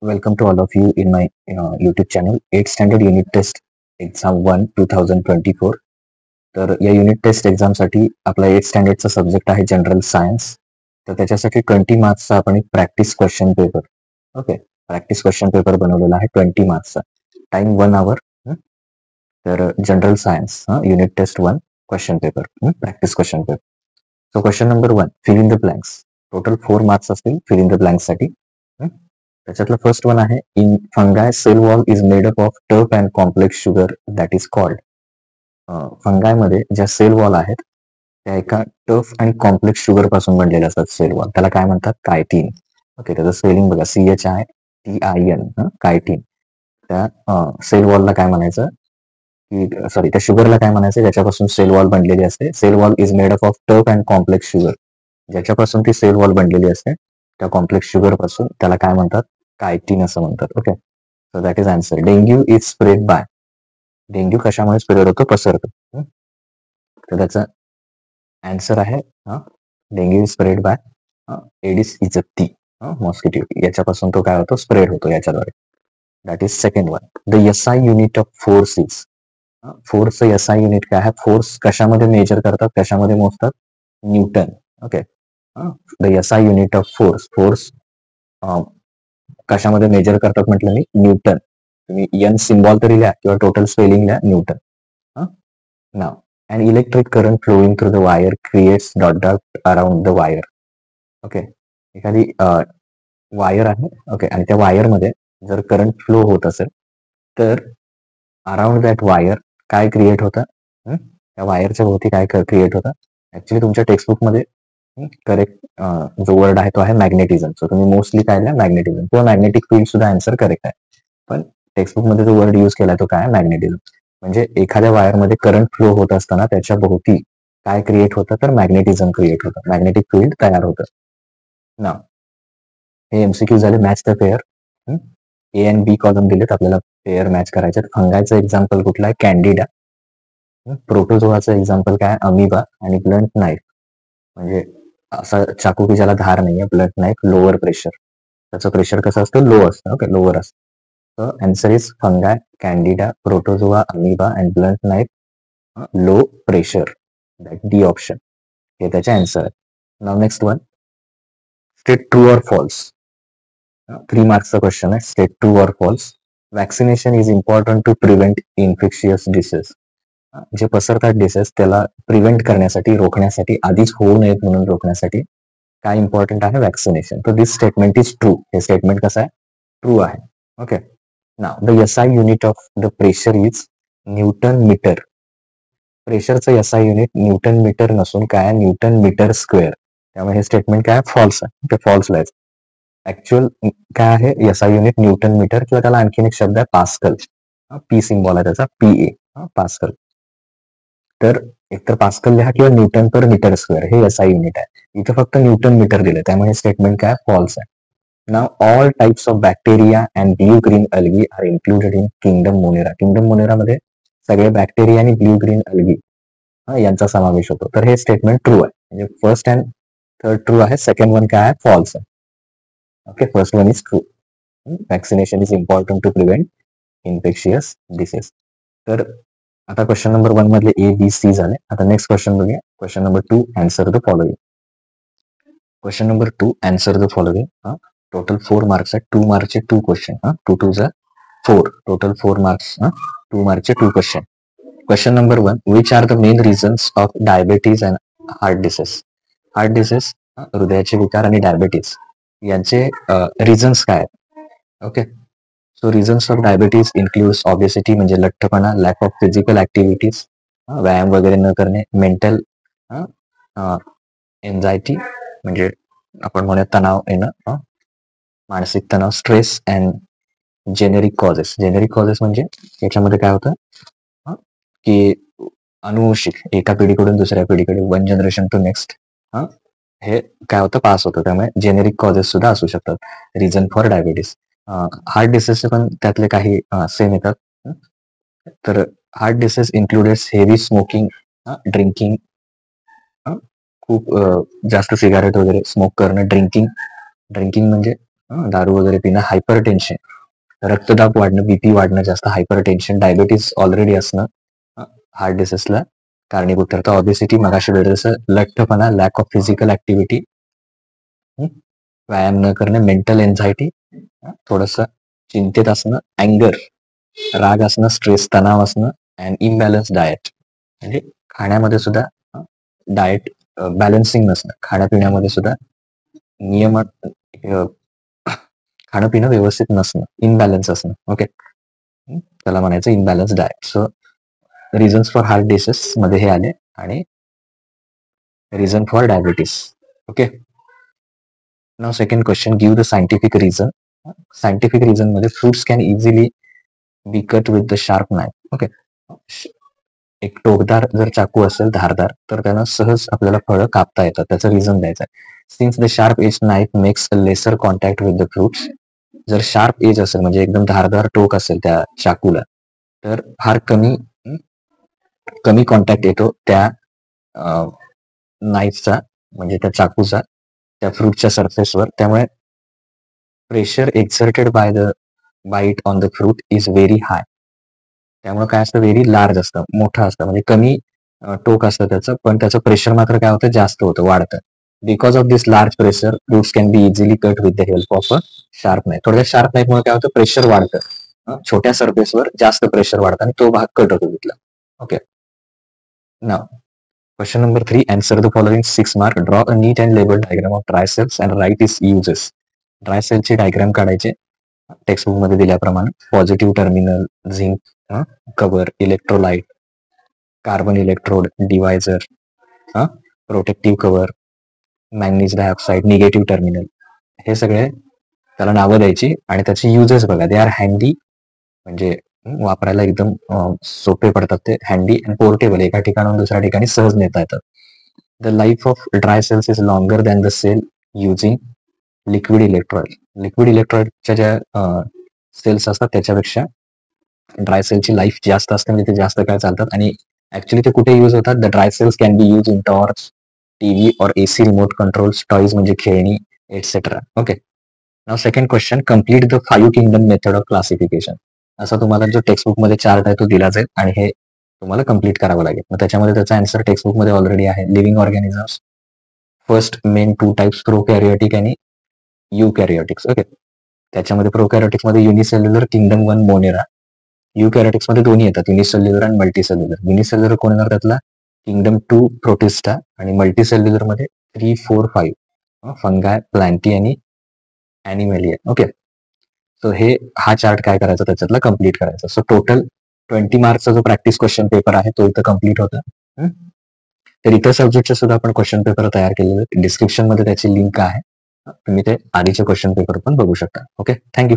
Welcome to all of you in my YouTube channel 8th Standard Unit Test Exam 1 2024. तर या unit taste एक्झामसाठी आपला 8th स्टँडर्डचा subject आहे जनरल सायन्स. तर त्याच्यासाठी 20 मार्क्सचा आपण एक practice question paper practice question paper बनवलेला आहे 20 मार्क्सचा. Time 1 hour. तर general science unit test 1 question paper practice question paper. So question number 1 fill in the blanks. Total 4 marks असतील फिल इन द ब्लँक्ससाठी. त्याच्यातलं फर्स्ट वन आहे in fungi cell wall is made up of tough and complex sugar that is called. फंगायमध्ये ज्या cell wall आहेत त्या एका tough and complex sugar पासून बनलेले असतात सेल वॉल. त्याला काय म्हणतात? कायटीन. ओके, त्याचं स्पेलिंग बघा, CHITIN, कायटीन. त्या सेल वॉलला काय म्हणायचं की सॉरी त्या शुगरला काय म्हणायचं ज्याच्यापासून सेल वॉल बनलेली असते. Cell wall is made up of tough and complex sugar. ज्याच्यापासून ती सेल वॉल बनलेली असते त्या कॉम्प्लेक्स शुगर पासून त्याला काय म्हणतात? कायटीन असं म्हणतात. Okay, so that is answer. Dengue is spread by. Dengue कशामुळे स्प्रेड होतो? पसरतो. तर त्याचा आन्सर आहे dengue is spread by Aedes aegypti mosquito. याच्यापासून तो काय होतो? स्प्रेड होतो याच्याद्वारे. That is second one. The SI unit of force is. फोर्सचं SI युनिट काय आहे? फोर्स कशामध्ये मेजर करतात, कशामध्ये मोजतात? Newton. Okay, the SI unit of force कशामध्ये मेजर करतात म्हटलं मी? न्यूटन. तुम्ही N सिम्बॉल तरी लिहा किंवा टोटल स्पेलिंग लिहा, Newton. Now and electric current flowing through the wire creates dot dot around the wire. Okay, एखादी वायर आहे. ओके, आणि त्या वायरमध्ये जर करंट फ्लो होत असेल तर अराउंड दॅट वायर काय क्रिएट होतं? त्या वायरच्या भोवती काय क्रिएट होतं? ऍक्च्युली तुमच्या टेक्स्टबुकमध्ये करेक्ट जो वर्ड आहे तो आहे मॅग्नेटिझम. सो तुम्ही मोस्टली काय लिहा? मॅग्नेटिझम किंवा मॅग्नेटिक फील्ड सुद्धा आन्सर करेक्ट आहे. पण टेक्स्टबुकमध्ये जो वर्ड यूज केलाय तो काय? मॅग्नेटिझम. म्हणजे एखाद्या वायरमध्ये करंट फ्लो होत असताना त्याच्या भोवती काय क्रिएट होतं? तर मॅग्नेटिझम क्रिएट होतं, मॅग्नेटिक फील्ड तयार होतं. ना हे MCQ झाले. Match the pair. A आणि B कॉलम दिलेत आपल्याला, पेअर मॅच करायचे. फंगायचं एक्झाम्पल कुठला आहे? कॅन्डिडा. प्रोटोझोआचं एक्झाम्पल काय? अमिबा. आणि ब्लंट नाईफ म्हणजे असा चाकू की ज्याला धार नाहीये. Blunt knife lower pressure. त्याचं प्रेशर कसं असतं? लो असतं. ओके, लोअर असतं. So answer is fungi, candida, protozoa, amoeba and blunt knife, low pressure. That D option. हे त्याचे आन्सर आहे. नाव next one. State true or false. 3 मार्क्सचा क्वेश्चन आहे. State true or false. Vaccination is important to prevent infectious disease. जे पसरतात disease त्याला prevent करण्यासाठी, रोखण्यासाठी, आधीच होऊ नयेत म्हणून रोखण्यासाठी काय इम्पॉर्टंट आहे? वॅक्सिनेशन. तर दिस स्टेटमेंट इज ट्रू. हे स्टेटमेंट कसं आहे? ट्रू आहे. Okay, Now, the SI unit of the pressure is Newton meter. प्रेशरचं SI युनिट न्यूटन मीटर नसून काय? Newton metre square. त्यामुळे हे स्टेटमेंट काय? फॉल्स आहे. ते फॉल्स लिहायचं. ऍक्च्युअल काय आहे? SI युनिट न्यूटन मीटर किंवा त्याला आणखीन एक शब्द आहे पास्कल. P सिम्बॉल आहे त्याचा, PA, पास्कल. तर एकतर पास्कल लिहा किंवा न्यूटन पर मीटर स्क्वेअर. हे SI युनिट आहे. इथं फक्त न्यूटन मीटर दिलं, त्यामुळे स्टेटमेंट काय? फॉल्स आहे. Now, all types of bacteria and blue-green algae are included in Kingdom Monera. Kingdom Monera मध्ये सगळे बॅक्टेरिया आणि ब्ल्यू ग्रीन अल्गी यांचा समावेश होतो. तर हे स्टेटमेंट ट्रू आहे. म्हणजे फर्स्ट अँड थर्ड ट्रू आहे. सेकंड वन काय आहे? फॉल्स आहे. Okay, first one is true. Vaccination is important to prevent infectious disease. तर आता क्वेश्चन नंबर 1 मधले ABC झाले. आता नेक्स्ट क्वेश्चन बघूया. Question number 2, answer the following. Question number 2, answer the following. Total 4 marks आहेत. 2 मार्कचे 2 क्वेश्चन. 2 2 जा 4. Total 4 marks. 2 मार्कचे 2 question. Question number 1, which are the main reasons of diabetes and heart disease. Heart disease, हृदयाचे विकार आणि diabetes यांचे reasons काय आहेत? Okay, so reasons of diabetes includes obesity म्हणजे लठ्ठपणा, लॅक ऑफ फिजिकल ऍक्टिव्हिटीज, व्यायाम वगैरे न करणे, मेंटल एन्झायटी म्हणजे आपण म्हणूया तणाव येणं, मानसिक तणाव, stress and generic causes. Generic causes म्हणजे याच्यामध्ये काय होतं की अनुवंशिक, एका पिढीकडून दुसऱ्या पिढीकडे, वन जनरेशन टू नेक्स्ट, हे काय होतं? पास होतं. त्यामुळे जेनेरिक कॉजेस सुद्धा असू शकतात रिझन फॉर डायबिटीस. हार्ट डिसीजचे पण त्यातले काही सेम येतात. तर heart disease includes heavy smoking, drinking, खूप जास्त सिगारेट वगैरे स्मोक करणं, ड्रिंकिंग म्हणजे दारू वगैरे पिणं, हायपर टेन्शन, रक्तदाब वाढणं, बीपी वाढणं जास्त, हायपर टेन्शन, डायबिटीस ऑलरेडी असणं हार्ट डिसीजला कारणीभूत ठरतं, ऑबिसिटी मगाशी वेळ जसं, लठ्ठपणा, लॅक ऑफ फिजिकल ऍक्टिव्हिटी, व्यायाम न करणे, मेंटल एन्झायटी, थोडस चिंतेत असणं, अँगर, राग असणं, स्ट्रेस, तणाव असणं, अँड इम्बॅलन्स डाएट, म्हणजे खाण्यामध्ये सुद्धा डाएट बॅलन्सिंग नसणं, खाण्यापिण्यामध्ये सुद्धा नियम खाणं पिणं व्यवस्थित नसणं, इनबॅलन्स असणं. ओके, त्याला म्हणायचं imbalance diet. So reasons for heart disease मध्ये हे आले आणि reason for diabetes. Okay, now second question, give the scientific reason. Scientific reason मध्ये fruits can easily be cut with the sharp knife. Okay, एक टोकदार जर चाकू असेल धारदार तर त्यानं सहज आपल्याला फळं कापता येतात. त्याचं रिझन द्यायचं आहे. Since the sharp edge knife makes a lesser contact with the fruits. जर शार्प एज असेल म्हणजे एकदम धारदार टोक असेल त्या चाकूला तर फार कमी कॉन्टॅक्ट येतो त्या नाईफचा म्हणजे त्या चाकूचा त्या फ्रूटच्या सरफेसवर. त्यामुळे pressure exerted by the bite on the fruit is very high. त्यामुळे काय असतं, व्हेरी लार्ज असतं, मोठं असतं, म्हणजे कमी टोक असतं त्याचं, पण त्याचं प्रेशर मात्र काय होतं, जास्त होतं, वाढतं. Because of this large pressure fruits can be easily cut with the help of a sharp knife. थोड्या शार्प नाईफ मुळे काय होतं, प्रेशर वाढतं, छोट्या सरफेसवर जास्त प्रेशर वाढतं आणि तो भाग कट होतो तिथला. Okay, now question number 3, answer the following 6 mark. Draw a neat and labeled diagram of dry cells and write its uses. Dry सेलची डायग्राम काढायचे टेक्स्टबुक मध्ये दिल्याप्रमाणे. Positive terminal, zinc cover, electrolyte, carbon electrode, divisor, protective cover, manganese dioxide, negative terminal, हे सगळे त्याला नावं द्यायची आणि त्याचे युजेस बघा. दे आर हँडी, म्हणजे वापरायला एकदम सोपे पडतात ते, हँडी अँड पोर्टेबल, एका ठिकाणाहून दुसऱ्या ठिकाणी सहज नेता येतात. The life of dry cells is longer than the cell using liquid electrolyte. Liquid इलेक्ट्रोलाइटच्या ज्या सेल्स असतात त्याच्यापेक्षा ड्राय सेलची लाईफ जास्त असते, म्हणजे ते जास्त काळ चालतात. आणि ऍक्च्युली ते कुठे युज होतात, the dry cells can be use in torch, TV और एसी रिमोट कंट्रोल्स, टॉईज म्हणजे खेळणी, etcetera. Okay, now second question, complete the 5 kingdom method of classification. असा तुम्हाला जो टेक्स्टबुक मध्ये चार्ट आहे तो दिला जाईल आणि हे तुम्हाला कम्प्लीट करावं लागेल. मग त्याच्यामध्ये त्याचा आन्सर टेक्स्टबुक मध्ये ऑलरेडी आहे. Living organisms, first main 2 types, prokaryotic आणि युकॅरियोटिक्स. ओके, त्याच्यामध्ये प्रोकॅरियोटिक्स मध्ये युनिसेल्युलर, किंगडम 1 मोनेरा. युकॅरियोटिक्स मध्ये दोन्ही येतात, युनिसेल्युलर आणि मल्टीसेल्युलर. युनिसेल्युलर कोण येणार त्यातला, किंगडम 2 प्रोटिस्टा, आणि मल्टीसेल्युलर मध्ये 3, 4, 5 फंगाय, प्लांटी आणि ॲनिमॅलिया. ओके, सो हा चार्ट काय करायचा, त्याच्यातला कम्प्लीट करायचा. सो टोटल 20 मार्क्सचा जो प्रॅक्टिस क्वेश्चन पेपर आहे तो इथं कम्प्लीट होता. तर इतर सब्जेक्टचे सुद्धा आपण क्वेश्चन पेपर तयार केलेले, डिस्क्रिप्शन मध्ये त्याची लिंक आहे, तुम्ही ते आधीचे क्वेश्चन पेपर पण बघू शकता. Okay, thank you.